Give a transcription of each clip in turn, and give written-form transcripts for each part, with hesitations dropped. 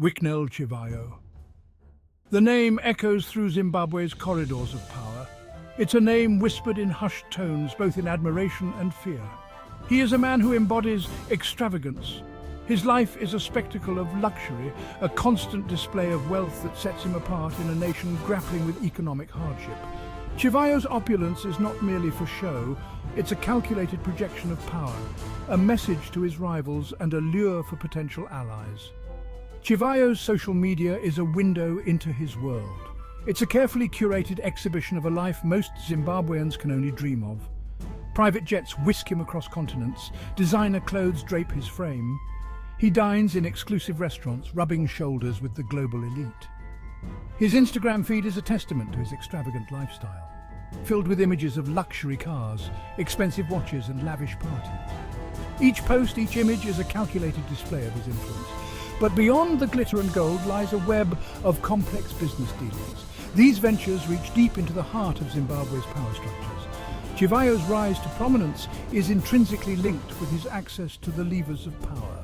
Wicknell Chivayo. The name echoes through Zimbabwe's corridors of power. It's a name whispered in hushed tones, both in admiration and fear. He is a man who embodies extravagance. His life is a spectacle of luxury, a constant display of wealth that sets him apart in a nation grappling with economic hardship. Chivhayo's opulence is not merely for show, it's a calculated projection of power, a message to his rivals and a lure for potential allies. Chivhayo's social media is a window into his world. It's a carefully curated exhibition of a life most Zimbabweans can only dream of. Private jets whisk him across continents, designer clothes drape his frame. He dines in exclusive restaurants, rubbing shoulders with the global elite. His Instagram feed is a testament to his extravagant lifestyle, filled with images of luxury cars, expensive watches and lavish parties. Each post, each image is a calculated display of his influence. But beyond the glitter and gold lies a web of complex business dealings. These ventures reach deep into the heart of Zimbabwe's power structures. Chivhayo's rise to prominence is intrinsically linked with his access to the levers of power.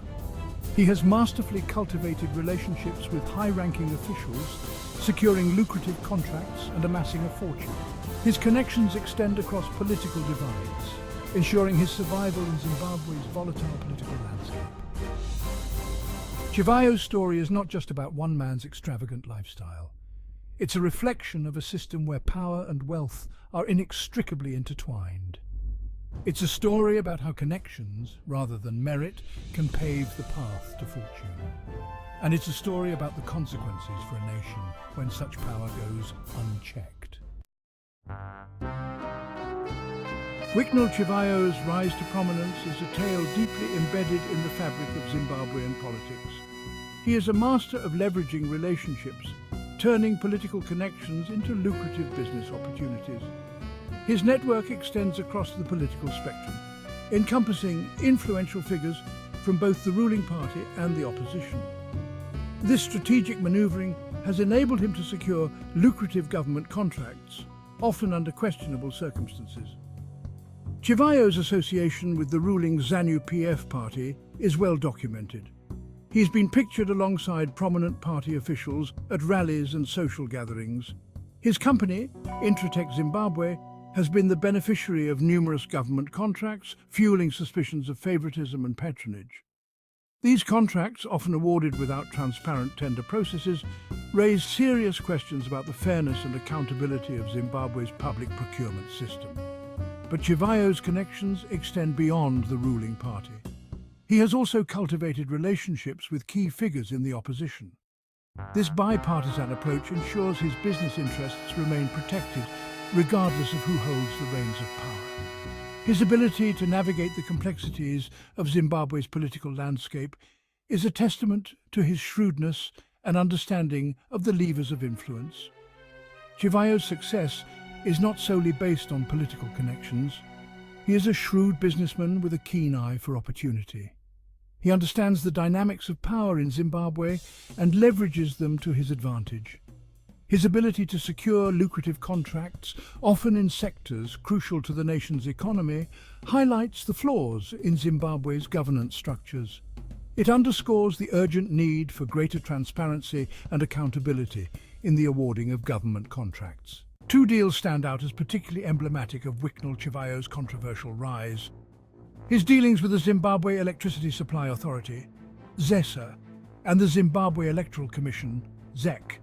He has masterfully cultivated relationships with high-ranking officials, securing lucrative contracts and amassing a fortune. His connections extend across political divides, ensuring his survival in Zimbabwe's volatile political landscape. Chivhayo's story is not just about one man's extravagant lifestyle. It's a reflection of a system where power and wealth are inextricably intertwined. It's a story about how connections, rather than merit, can pave the path to fortune. And it's a story about the consequences for a nation when such power goes unchecked. Wicknell Chivayo's rise to prominence is a tale deeply embedded in the fabric of Zimbabwean politics. He is a master of leveraging relationships, turning political connections into lucrative business opportunities. His network extends across the political spectrum, encompassing influential figures from both the ruling party and the opposition. This strategic maneuvering has enabled him to secure lucrative government contracts, often under questionable circumstances. Chivhayo's association with the ruling ZANU-PF party is well documented. He's been pictured alongside prominent party officials at rallies and social gatherings. His company, Intratech Zimbabwe, has been the beneficiary of numerous government contracts, fueling suspicions of favoritism and patronage. These contracts, often awarded without transparent tender processes, raise serious questions about the fairness and accountability of Zimbabwe's public procurement system. But Chivhayo's connections extend beyond the ruling party. He has also cultivated relationships with key figures in the opposition. This bipartisan approach ensures his business interests remain protected, regardless of who holds the reins of power. His ability to navigate the complexities of Zimbabwe's political landscape is a testament to his shrewdness and understanding of the levers of influence. Chivhayo's success is not solely based on political connections. He is a shrewd businessman with a keen eye for opportunity. He understands the dynamics of power in Zimbabwe and leverages them to his advantage. His ability to secure lucrative contracts, often in sectors crucial to the nation's economy, highlights the flaws in Zimbabwe's governance structures. It underscores the urgent need for greater transparency and accountability in the awarding of government contracts. Two deals stand out as particularly emblematic of Wicknell Chivayo's controversial rise. His dealings with the Zimbabwe Electricity Supply Authority, ZESA, and the Zimbabwe Electoral Commission, ZEC.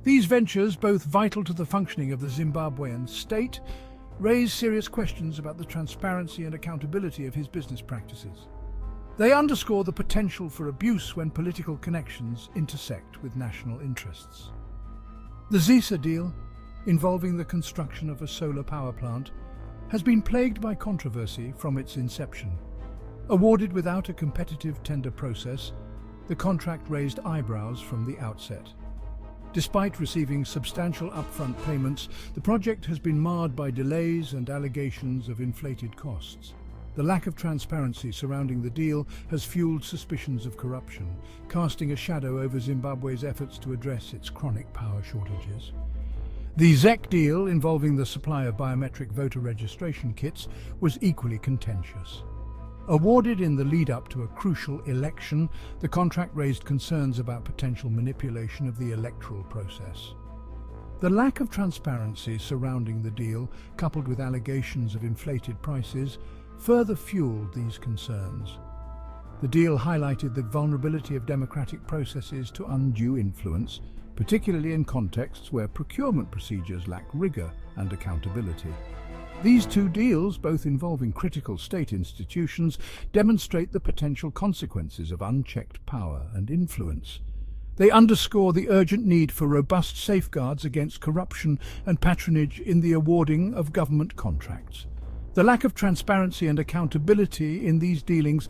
These ventures, both vital to the functioning of the Zimbabwean state, raise serious questions about the transparency and accountability of his business practices. They underscore the potential for abuse when political connections intersect with national interests. The ZESA deal, involving the construction of a solar power plant, has been plagued by controversy from its inception. Awarded without a competitive tender process, the contract raised eyebrows from the outset. Despite receiving substantial upfront payments, the project has been marred by delays and allegations of inflated costs. The lack of transparency surrounding the deal has fueled suspicions of corruption, casting a shadow over Zimbabwe's efforts to address its chronic power shortages. The ZEC deal, involving the supply of biometric voter registration kits, was equally contentious. Awarded in the lead-up to a crucial election, the contract raised concerns about potential manipulation of the electoral process. The lack of transparency surrounding the deal, coupled with allegations of inflated prices, further fueled these concerns. The deal highlighted the vulnerability of democratic processes to undue influence, particularly in contexts where procurement procedures lack rigor and accountability. These two deals, both involving critical state institutions, demonstrate the potential consequences of unchecked power and influence. They underscore the urgent need for robust safeguards against corruption and patronage in the awarding of government contracts. The lack of transparency and accountability in these dealings